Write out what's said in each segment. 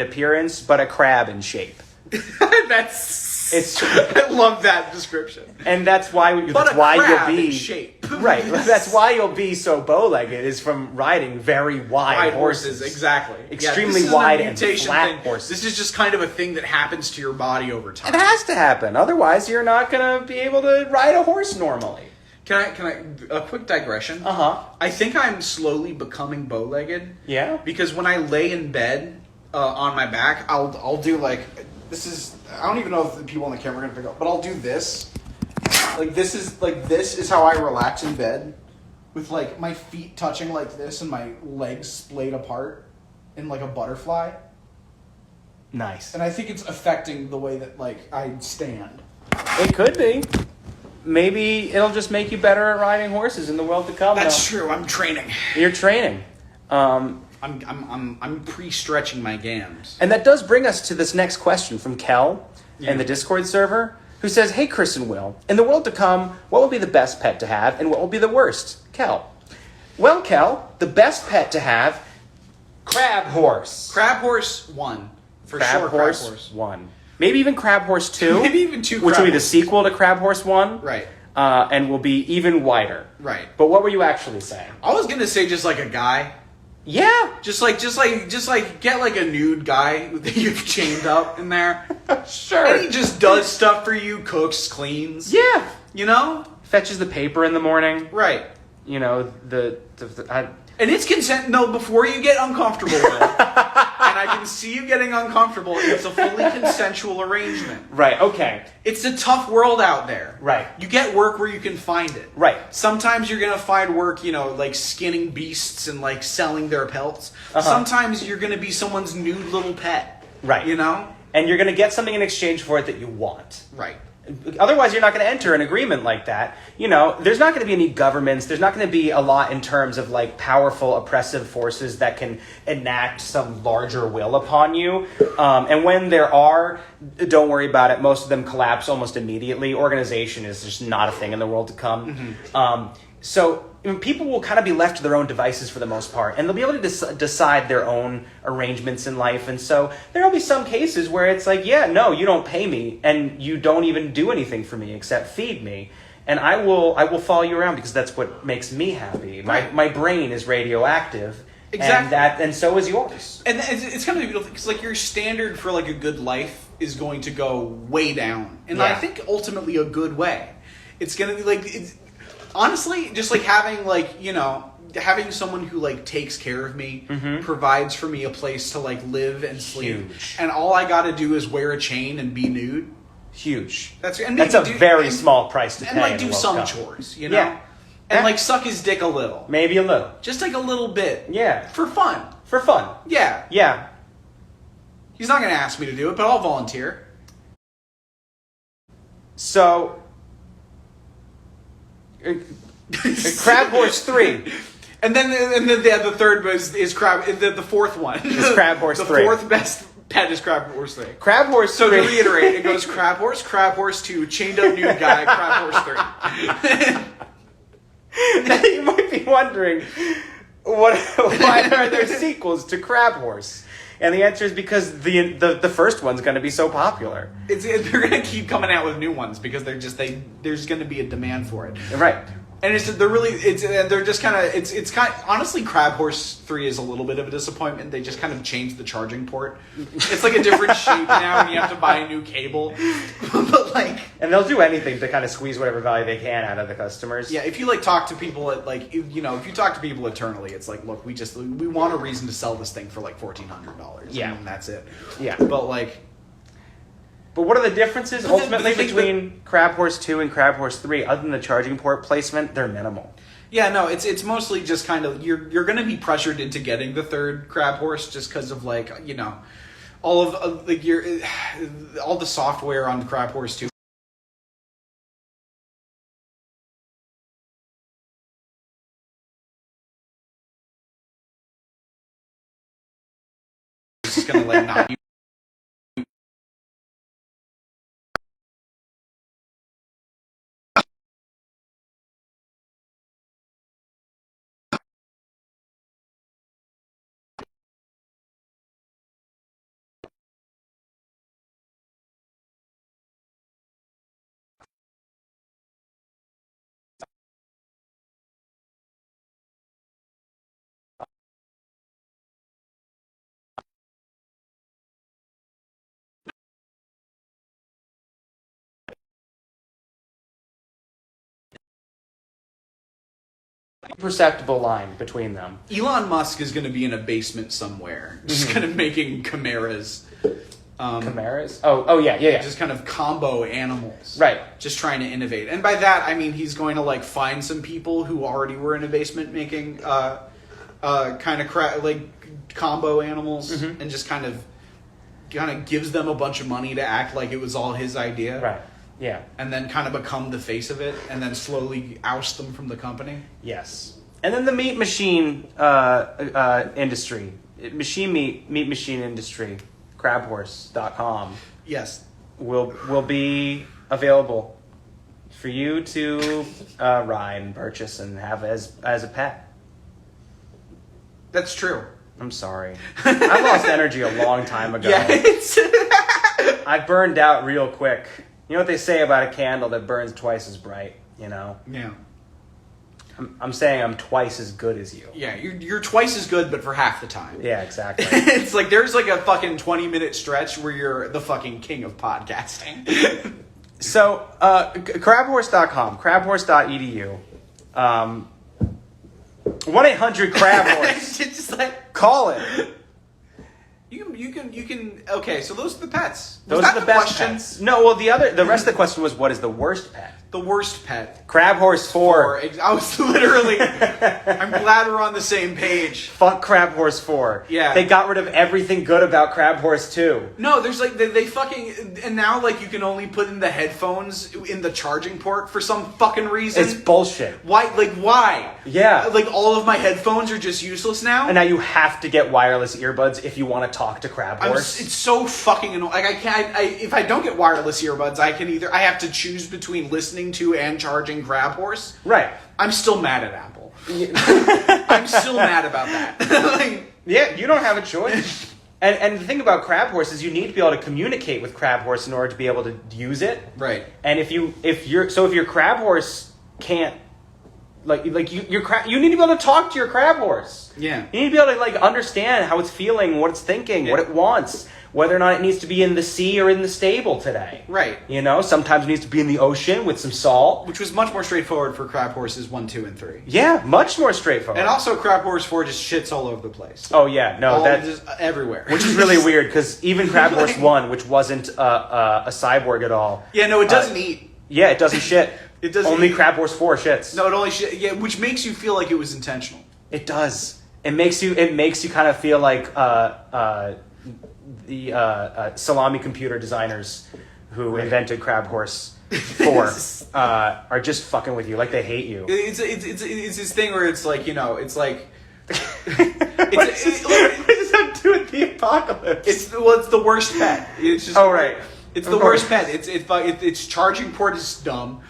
appearance, but a crab in shape. I love that description. And that's why you'll be in shape. Right. That's why you'll be so bow-legged, is from riding very wide horses. Exactly. Extremely wide and flat horses. This is just kind of a thing that happens to your body over time. It has to happen. Otherwise, you're not going to be able to ride a horse normally. Can I a quick digression? I think I'm slowly becoming bow-legged. Yeah. Because when I lay in bed on my back, I'll do like, this is, I don't even know if the people on the camera are gonna pick up, but I'll do this. This is how I relax in bed, with like my feet touching like this and my legs splayed apart in like a butterfly. Nice. And I think it's affecting the way that like I stand. It could be. Maybe it'll just make you better at riding horses in the world to come. That's true. I'm training. You're training. I'm pre-stretching my gams. And that does bring us to this next question from Kel in the Discord server, who says, "Hey, Chris and Will, in the world to come, what will be the best pet to have and what will be the worst?" Kel. Well, Kel, the best pet to have, crab horse. Crab horse 1. For sure, crab horse 1. Maybe even Crab Horse 2. Maybe even 2 which will be the sequel to Crab Horse 1. Right. And will be even wider. Right. But what were you actually saying? I was gonna say just like a guy. Yeah. Just like get like a nude guy that you've chained up in there. Sure. And he just does stuff for you, cooks, cleans. Yeah. You know? Fetches the paper in the morning. Right. You know, and it's consent. No, before you get uncomfortable, Will, and I can see you getting uncomfortable, it's a fully consensual arrangement. Right, okay. It's a tough world out there. Right. You get work where you can find it. Right. Sometimes you're going to find work, like skinning beasts and like selling their pelts. Sometimes you're going to be someone's nude little pet. Right. You know? And you're going to get something in exchange for it that you want. Right. Otherwise, you're not going to enter an agreement like that. There's not going to be any governments. There's not going to be a lot in terms of like powerful, oppressive forces that can enact some larger will upon you. And when there are, don't worry about it. Most of them collapse almost immediately. Organization is just not a thing in the world to come. So people will kind of be left to their own devices for the most part, and they'll be able to decide their own arrangements in life. And so there will be some cases where it's like, yeah, no, you don't pay me, and you don't even do anything for me except feed me, and I will follow you around because that's what makes me happy. My brain is radioactive. Exactly. And so is yours. And it's kind of beautiful because like your standard for like a good life is going to go way down, and I think ultimately a good way. It's going to be like honestly, just like having like, having someone who like takes care of me, provides for me a place to like live and sleep. Huge. And all I got to do is wear a chain and be nude. Huge. That's a very small price to pay. And like do some chores, Yeah. And like suck his dick a little. Maybe a little. Just like a little bit. Yeah. For fun. For fun. Yeah. Yeah. He's not going to ask me to do it, but I'll volunteer. So Crab Horse 3. And then the third is Crab. The fourth one is Crab Horse 3. The fourth best pet is Crab Horse 3. Crab Horse 3. So to reiterate, it goes Crab Horse 2, chained up nude guy, Crab Horse 3. Now you might be wondering, why are there sequels to Crab Horse? And the answer is because the first one's going to be so popular. They're going to keep coming out with new ones because there's going to be a demand for it. Right. And honestly, Crab Horse 3 is a little bit of a disappointment. They just kind of changed the charging port. It's like a different shape now, and you have to buy a new cable. But like, and they'll do anything to kind of squeeze whatever value they can out of the customers. Yeah, if you like talk to people at like, if you talk to people eternally, it's like, look, we want a reason to sell this thing for like $1,400. Yeah, and that's it. Yeah, But what are the differences ultimately between Crab Horse 2 and Crab Horse 3? Other than the charging port placement, they're minimal. Yeah, no, it's mostly just kind of you're going to be pressured into getting the third Crab Horse just because of like all of like all the software on Crab Horse 2. It's just going to like not. Perceptible line between them. Elon Musk is going to be in a basement somewhere, just kind of making chimeras. Chimeras? Oh, yeah. Just kind of combo animals. Right. Just trying to innovate. And by that, I mean he's going to, like, find some people who already were in a basement making kind of combo animals and just kind of gives them a bunch of money to act like it was all his idea. Right. Yeah. And then kind of become the face of it and then slowly oust them from the company. Yes. And then the meat machine industry. Meat machine industry. Crabhorse.com. Yes. Will be available for you to ride and purchase and have as a pet. That's true. I'm sorry. I lost energy a long time ago. Yeah, I burned out real quick. You know what they say about a candle that burns twice as bright, you know? Yeah. I'm saying I'm twice as good as you. Yeah, you're twice as good, but for half the time. Yeah, exactly. It's like there's like a fucking 20-minute stretch where you're the fucking king of podcasting. So, crabhorse.com, crabhorse.edu, 1-800-CRABHORSE. It's just like Call it. you can. Okay, so those are the pets. Those are the best pets. No, well, the rest of the question was, what is the worst pet? The worst pet. Crabhorse 4. I was literally. I'm glad we're on the same page. Fuck Crabhorse 4. Yeah. They got rid of everything good about Crabhorse 2. No, there's like they fucking and now like you can only put in the headphones in the charging port for some fucking reason. It's bullshit. Why? Like why? Yeah. Like all of my headphones are just useless now. And now you have to get wireless earbuds if you want to talk to Crabhorse. It's so fucking annoying. Like I can't. If I don't get wireless earbuds, I have to choose between listening to and charging Crabhorse. Right. I'm still mad at Apple. I'm still mad about that. Like, yeah, you don't have a choice. And the thing about Crabhorse is you need to be able to communicate with Crabhorse in order to be able to use it. right. And if your Crabhorse can't you need to be able to talk to your Crabhorse. Yeah. You need to be able to like understand how it's feeling, what it's thinking, what it wants, whether or not it needs to be in the sea or in the stable today. Right. You know, sometimes it needs to be in the ocean with some salt. Which was much more straightforward for Crabhorses 1, 2, and 3. Yeah, much more straightforward. And also Crabhorse 4 just shits all over the place. Oh yeah, no, that's just everywhere. Which is really weird because even Crabhorse 1, which wasn't a cyborg at all. Yeah, no, it doesn't eat. Yeah, it doesn't shit. It doesn't Only eat. Crabhorse 4 shits. No, it only yeah, which makes you feel like it was intentional. It does. It makes you kind of feel like the salami computer designers who invented Crabhorse 4 are just fucking with you, like they hate you. It's this thing where it's like, you know, it's like What does that have to do with the apocalypse? it's the worst pet. It's just right. It's Of the course. worst pet. Its charging port is dumb.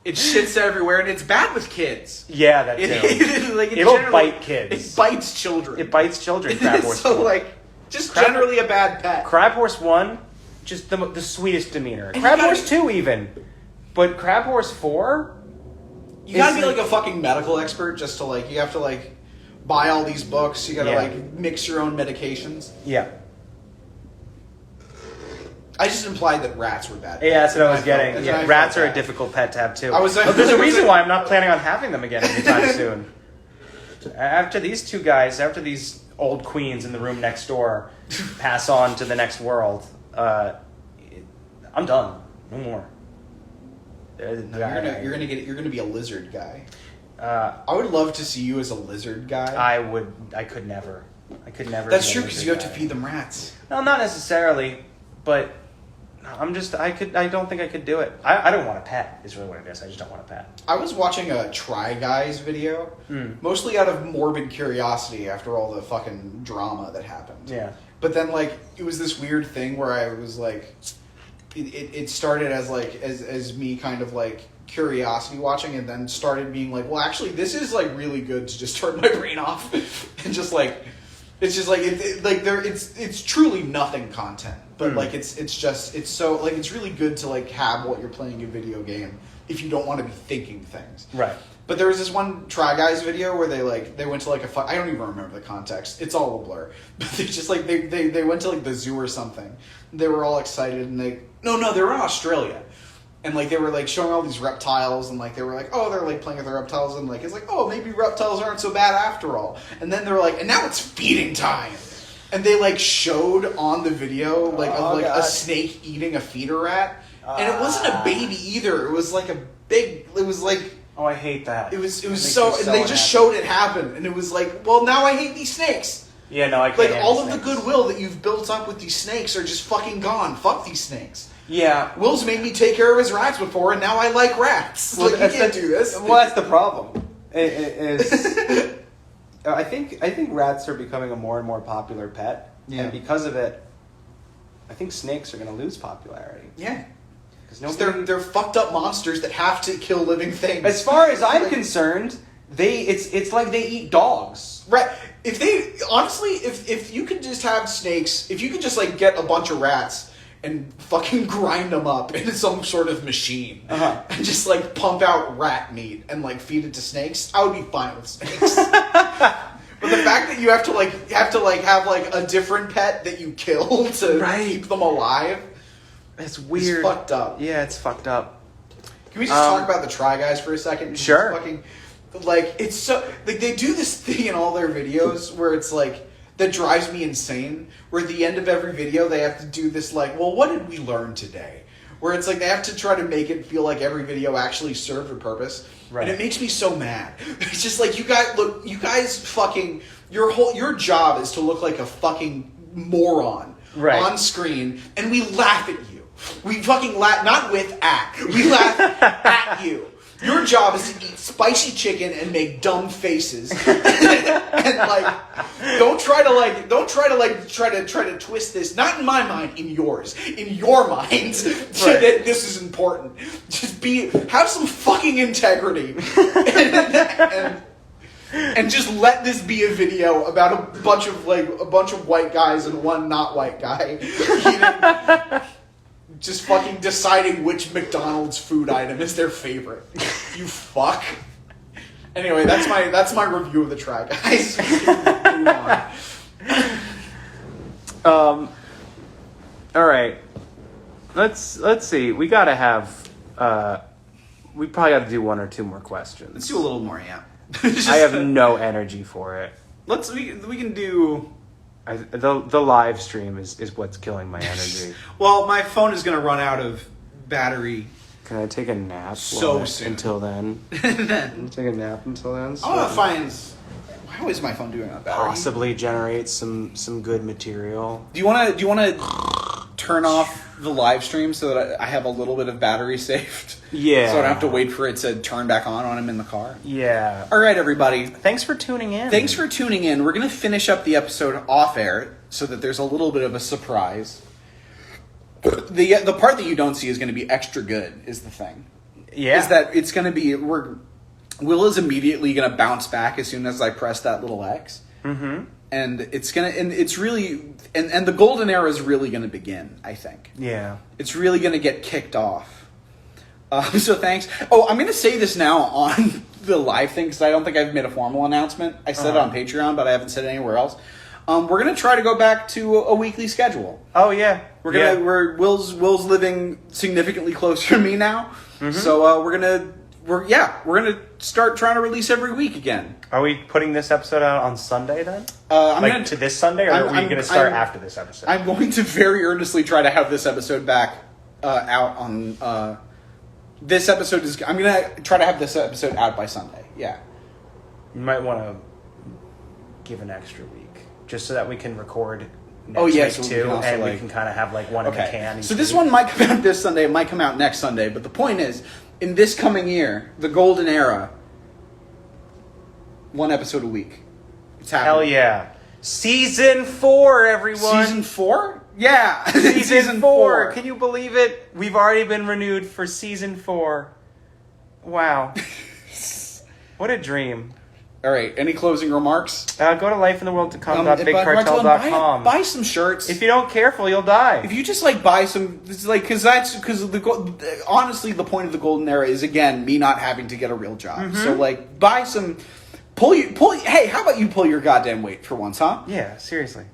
It shits everywhere, and it's bad with kids. Yeah, that too. It'll bite kids. It bites children. It bites children. Crabhorse So 4. like, just generally a bad pet. Crabhorse 1, just the sweetest demeanor. And Crabhorse 2 even, but Crabhorse 4. You gotta It's be like a fucking medical expert just to like. You have to like buy all these books. You gotta Yeah. like mix your own medications. Yeah. I just implied that rats were bad. Yeah, that's what I was getting. That's Yeah, what I rats felt are a bad. difficult pet to have too. There's There's a reason why I'm not planning on having them again anytime soon. After these two guys, after these old queens in the room next door pass on to the next world, I'm done. No more. You're gonna be a lizard guy. I I would love to see you as a lizard guy. I could never. That's be a true because lizard you have to guy. feed them rats. No, not necessarily, but I don't think I could do it. I don't want a pet, is really what it is. I just don't want a pet. I was watching a Try Guys video, mostly out of morbid curiosity after all the fucking drama that happened. Yeah. But then, like, it was this weird thing where I was like, it started as like as me kind of like curiosity watching, and then started being like, well, actually, this is like really good to just turn my brain off and just like, it's just like it's truly nothing content, but like it's so like it's really good to like have while you're playing a video game if you don't want to be thinking things. Right. But there was this one Try Guys video where they went to like I don't even remember the context. It's all a blur. But they just like they went to like the zoo or something. They were all excited and they were in Australia. And, like, they were, like, showing all these reptiles, and, like, they were like, oh, they're, like, playing with the reptiles, and, like, it's like, oh, maybe reptiles aren't so bad after all. And then they were like, and now it's feeding time. And they, like, showed on the video, like, a snake eating a feeder rat. And it wasn't a baby either. It was, like, Oh, I hate that. It was so, and they just showed it happen. And it was like, well, now I hate these snakes. Yeah, no, I can't. Like, all of the goodwill that you've built up with these snakes are just fucking gone. Fuck these snakes. Yeah. Will's made me take care of his rats before, and now I like rats. Well, like, you can't do this. Well, that's the problem. I think rats are becoming a more and more popular pet. Yeah. And because of it, I think snakes are going to lose popularity. Yeah. Because they're fucked up monsters that have to kill living things. As far as I'm concerned, it's like they eat dogs. Right. If you could just have snakes, if you could just, like, get a bunch of rats and fucking grind them up into some sort of machine and just, like, pump out rat meat and, like, feed it to snakes, I would be fine with snakes. But the fact that you have to have a different pet that you kill to keep them alive, it's weird. It's fucked up. Yeah, it's fucked up. Can we just talk about the Try Guys for a second? Sure. It's so, like, they do this thing in all their videos where it's like, that drives me insane, where at the end of every video they have to do this, like, well, what did we learn today? Where it's like they have to try to make it feel like every video actually served a purpose. Right. And it makes me so mad. It's just like, you guys fucking, your job is to look like a fucking moron on screen, and we laugh at you. We fucking laugh, not we laugh at you. Your job is to eat spicy chicken and make dumb faces, and like, don't try to twist this. Not in my mind, in yours, in your mind, that this is important. Just have some fucking integrity, and just let this be a video about a bunch of white guys and one not white guy eating. Just fucking deciding which McDonald's food item is their favorite. You fuck. Anyway, that's my review of the Try Guys. Move on. All right. Let's see. We gotta have. We probably got to do one or two more questions. Let's do a little more. Yeah. I have no energy for it. We can do. The live stream is what's killing my energy. Well, my phone is going to run out of battery. Can I take a nap soon? Until then? Take a nap until then? I want to find... How is my phone doing on battery? Possibly generate some good material. Do you want to turn off the live stream so that I have a little bit of battery saved? Yeah. So I don't have to wait for it to turn back on when I'm in the car? Yeah. All right, everybody. Thanks for tuning in. We're going to finish up the episode off air so that there's a little bit of a surprise. The part that you don't see is going to be extra good, is the thing. Yeah. Is that it's going to be... Will is immediately going to bounce back as soon as I press that little X. Mm-hmm. And it's really... And the golden era is really going to begin, I think. Yeah. It's really going to get kicked off. So thanks. Oh, I'm going to say this now on the live thing because I don't think I've made a formal announcement. I said it on Patreon, but I haven't said it anywhere else. We're going to try to go back to a weekly schedule. Oh yeah. Will's living significantly closer to me now. Mm-hmm. So we're gonna start trying to release every week again. Are we putting this episode out on Sunday then? To this Sunday, or are we going to start after this episode? I'm going to very earnestly try to have this episode back out on. This episode is. I'm going to try to have this episode out by Sunday. Yeah. You might want to give an extra week just so that we can record. Next week so too, and we can kind of have one in the can. So this one might come out this Sunday. It might come out next Sunday. But the point is, in this coming year, the golden era, one episode a week. It's happening. Hell yeah. Season 4, everyone. Season 4? Yeah. Season 4. Can you believe it? We've already been renewed for Season 4. Wow. What a dream. All right. Any closing remarks? Go to lifeintheworldtocome.bigcartel.com. Buy some shirts. If you don't careful, you'll die. If you just buy some, because honestly, the point of the golden era is again me not having to get a real job. Mm-hmm. So buy some, pull. Hey, how about you pull your goddamn weight for once, huh? Yeah, seriously.